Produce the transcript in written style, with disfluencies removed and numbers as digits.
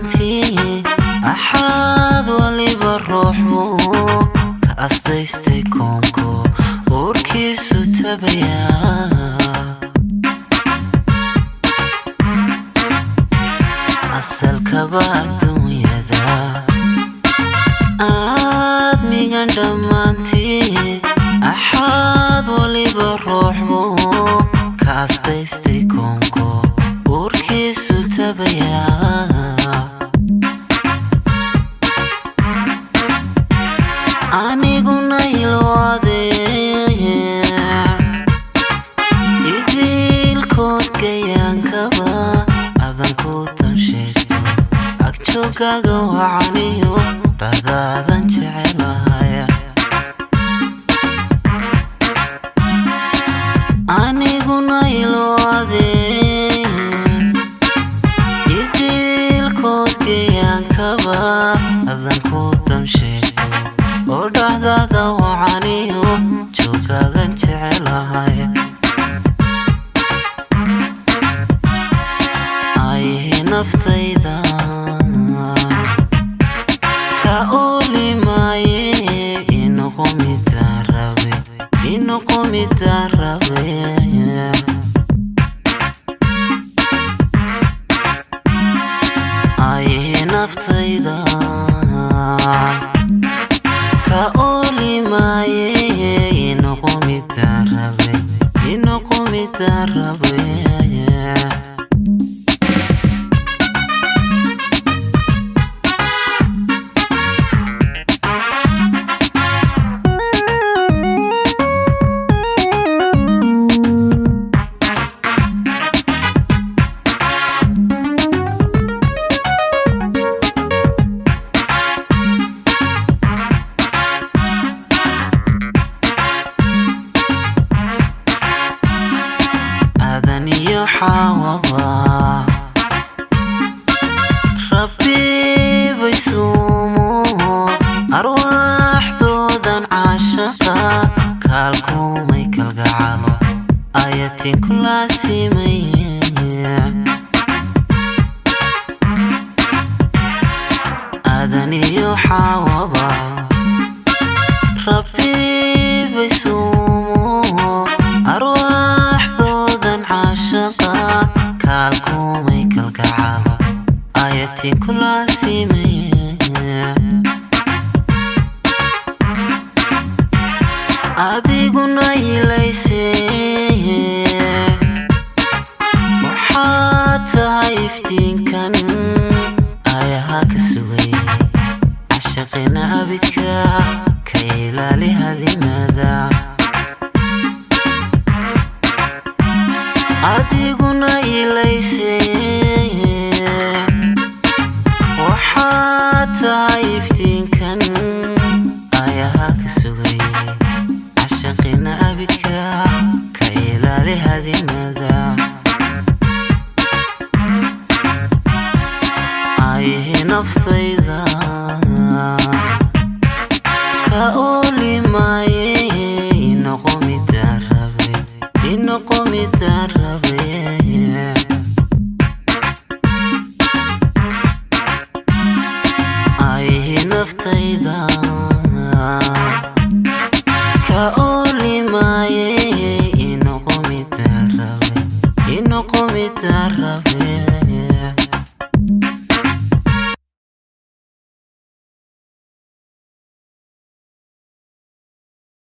dhammaantii axaad waliba ruuxu ka astaystay koonko uurkiisu tabayaa asalkaba adduunyada aadmigan dhammaantii axaad waliba ruuxu ka astaystay koonko uurkiisu tabayaa aniguna ilwaadee idilkood gayaankaba adanku tan sheegto agjoogaaga wacaniyo dhadaadan jecelahaya aniguna ilwaadee idilkood gayaankaba adanku tan sheegto oo dhahdaada wacaniyo joogaagan jecelahaya ayhi naftayda ka olimaaye inoqo midaan rabe ayhi naftayda ka olimaaye inoqo midaan rabe حاوضا ربي بيسومو أرواح ذوذا عاشقا كالكو ميكل قعالو آياتين كلها سيمية آذاني حاوضا ربي بيسومو أرواح عاشقا كالكو ميكل قعالو آياتين كلها سيمية adiguna ilaysay waxaad tahay iftiinkan ayaha ka sugay cashaqina abidka ka ilaali hadimada adiguna ilaysay waxaad tahay iftiinkan ayaha ka sugay cashaqina abidka ka ilaali hadimada ayhi naftayda ka olimaaye inoqo midaan rabe